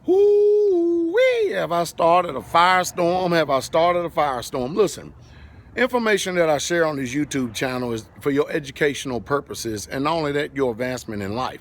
Whoo-wee, have I started a firestorm? Have I started a firestorm? Listen, information that I share on this YouTube channel is for your educational purposes, and not only that, your advancement in life.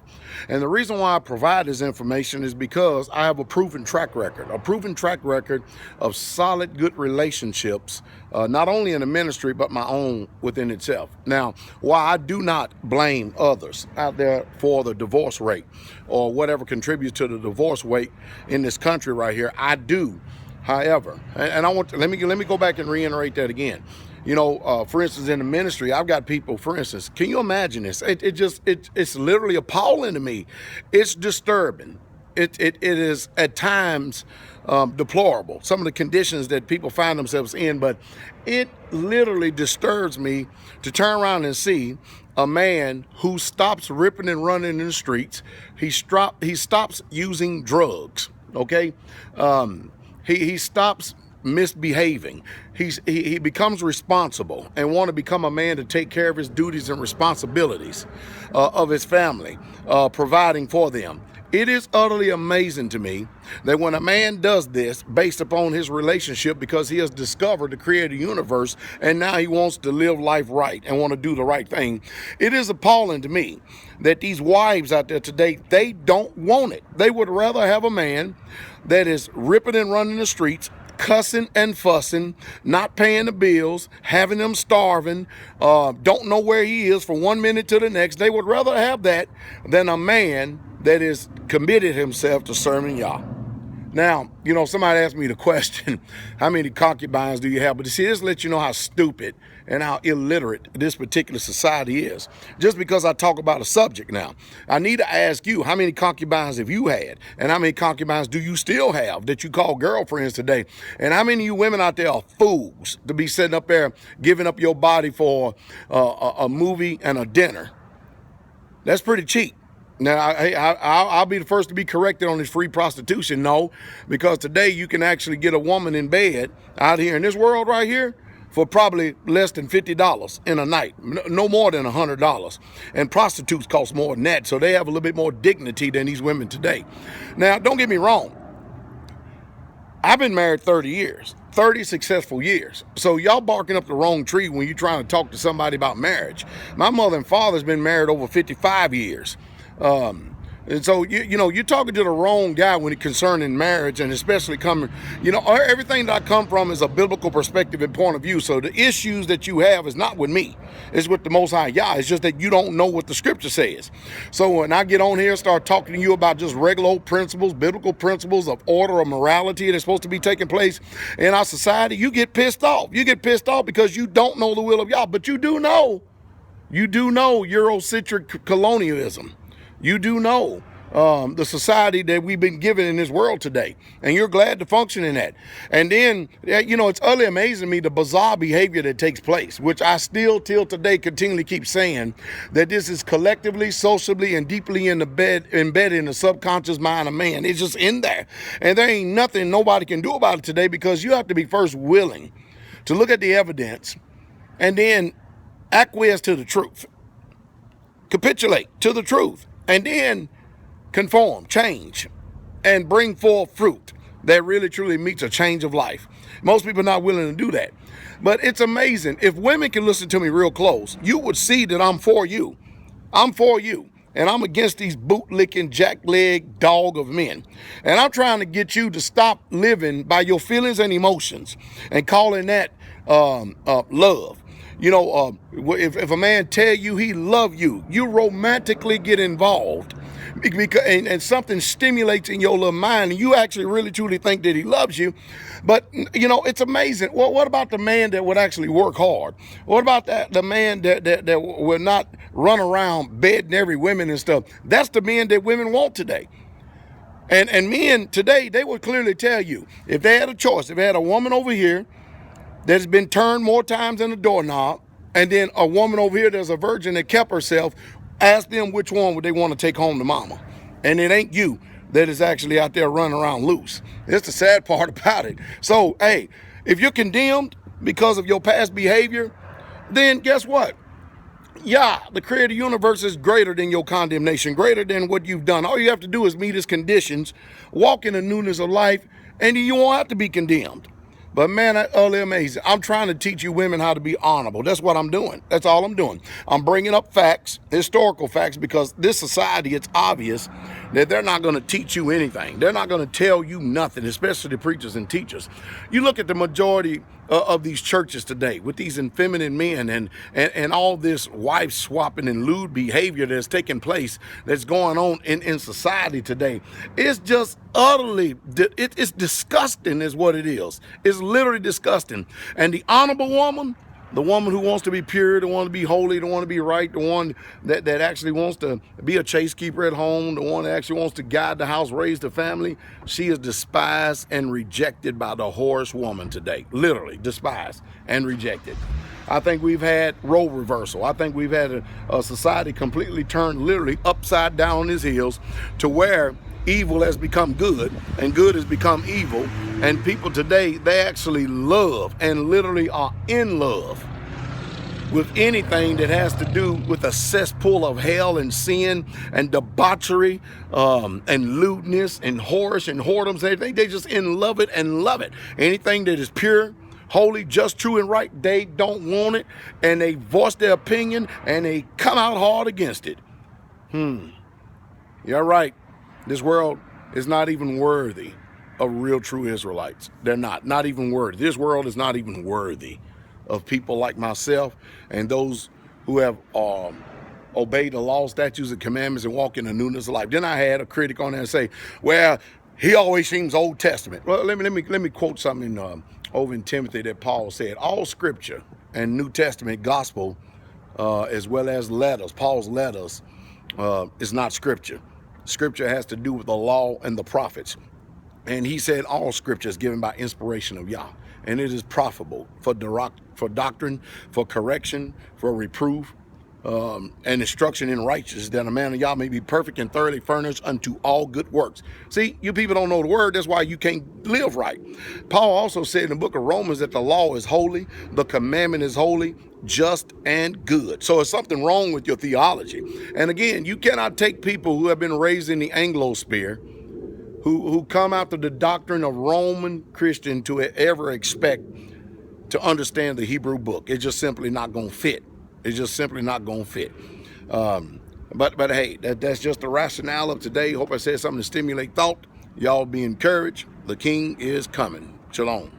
And the reason why I provide this information is because I have a proven track record of solid, good relationships, not only in the ministry, but my own within itself. Now, while I do not blame others out there for the divorce rate or whatever contributes to the divorce rate in this country right here, I do. However, and I want to, let me go back and reiterate that again. You know, for instance, in the ministry, I've got people. For instance, can you imagine this? It's literally appalling to me. It's disturbing. It is at times deplorable. Some of the conditions that people find themselves in, but it literally disturbs me to turn around and see a man who stops ripping and running in the streets. He stops using drugs. Okay. He stops misbehaving. He becomes responsible and want to become a man to take care of his duties and responsibilities of his family, providing for them. It is utterly amazing to me that when a man does this based upon his relationship, because he has discovered the creator universe and now he wants to live life right and want to do the right thing, it is appalling to me that these wives out there today, they don't want it. They would rather have a man that is ripping and running the streets, cussing and fussing, not paying the bills, having them starving, don't know where he is from one minute to the next. They would rather have that than a man that is committed himself to serving Yah. Now, you know, somebody asked me the question, how many concubines do you have? But see, this lets you know how stupid and how illiterate this particular society is. Just because I talk about a subject now, I need to ask you, how many concubines have you had? And how many concubines do you still have that you call girlfriends today? And how many of you women out there are fools to be sitting up there giving up your body for a movie and a dinner? That's pretty cheap. Now, I'll be the first to be corrected on this free prostitution. No, because today you can actually get a woman in bed out here in this world right here for probably less than $50 in a night, no more than $100. And prostitutes cost more than that, so they have a little bit more dignity than these women today. Now, don't get me wrong. I've been married 30 years, 30 successful years. So y'all barking up the wrong tree when you're trying to talk to somebody about marriage. My mother and father's been married over 55 years. And so, you know, you're talking to the wrong guy when it concerning marriage, and especially coming, you know, everything that I come from is a biblical perspective and point of view. So the issues that you have is not with me. It's with the Most High Yah. It's just that you don't know what the scripture says. So when I get on here and start talking to you about just regular old principles, biblical principles of order or morality that's supposed to be taking place in our society, you get pissed off. You get pissed off because you don't know the will of Yah, but you do know Eurocentric colonialism. You do know the society that we've been given in this world today, and you're glad to function in that. And then, you know, it's utterly amazing to me the bizarre behavior that takes place, which I still till today continually keep saying that this is collectively, socially, and deeply embedded in the subconscious mind of man. It's just in there, and there ain't nothing nobody can do about it today, because you have to be first willing to look at the evidence and then acquiesce to the truth, capitulate to the truth, and then conform, change, and bring forth fruit that really truly meets a change of life. Most people are not willing to do that. But it's amazing. If women can listen to me real close, you would see that I'm for you. I'm for you. And I'm against these bootlicking, jackleg dog of men. And I'm trying to get you to stop living by your feelings and emotions and calling that love. You know, if a man tell you he love you, you romantically get involved because, and something stimulates in your little mind, and you actually really truly think that he loves you. But, you know, it's amazing. Well, what about the man that would actually work hard? What about the man that will not run around bedding every woman and stuff? That's the men that women want today. And men today, they would clearly tell you, if they had a choice, if they had a woman over here that's been turned more times than a doorknob, and then a woman over here that's a virgin that kept herself, ask them which one would they want to take home to mama. And it ain't you that is actually out there running around loose. That's the sad part about it. So, hey, if you're condemned because of your past behavior, then guess what? Yeah, the creator of the universe is greater than your condemnation, greater than what you've done. All you have to do is meet his conditions, walk in the newness of life, and you won't have to be condemned. But man, that's utterly amazing. I'm trying to teach you women how to be honorable. That's what I'm doing. That's all I'm doing. I'm bringing up facts, historical facts, because this society, it's obvious that they're not going to teach you anything. They're not going to tell you nothing, especially the preachers and teachers. You look at the majority of these churches today with these effeminate men and all this wife swapping and lewd behavior that's taking place, that's going on in society today. It's just utterly, it's disgusting is what it is. It's literally disgusting. And the honorable woman, the woman who wants to be pure, the one to be holy, the one to be right, the one that actually wants to be a chase keeper at home, the one that actually wants to guide the house, raise the family, she is despised and rejected by the whorish woman today. Literally despised and rejected. I think we've had role reversal. I think we've had a society completely turned literally upside down on its heels, to where evil has become good and good has become evil, and people today, they actually love and literally are in love with anything that has to do with a cesspool of hell and sin and debauchery and lewdness and whorish and whoredoms and everything. They just in love it and love it. Anything that is pure, holy, just, true, and right, they don't want it, and they voice their opinion and they come out hard against it. You're right. This world is not even worthy of real, true Israelites. They're not even worthy. This world is not even worthy of people like myself and those who have obeyed the law, statutes, and commandments and walk in the newness of life. Then I had a critic on there and say, well, he always seems Old Testament. Well, let me quote something over in Timothy that Paul said. All scripture and New Testament gospel, as well as letters, Paul's letters, is not scripture. Scripture has to do with the law and the prophets. And he said all scripture is given by inspiration of Yah. And it is profitable for doctrine, for correction, for reproof, and instruction in righteousness, that a man of Yah may be perfect and thoroughly furnished unto all good works. See, you people don't know the word. That's why you can't live right. Paul also said in the book of Romans that the law is holy, the commandment is holy, just, and good. So there's something wrong with your theology. And again, you cannot take people who have been raised in the Anglosphere, who come out of the doctrine of Roman Christian, to ever expect to understand the Hebrew book. It's just simply not going to fit. It's just simply not going to fit. But hey, that's just the rationale of today. Hope I said something to stimulate thought. Y'all be encouraged. The King is coming. Shalom.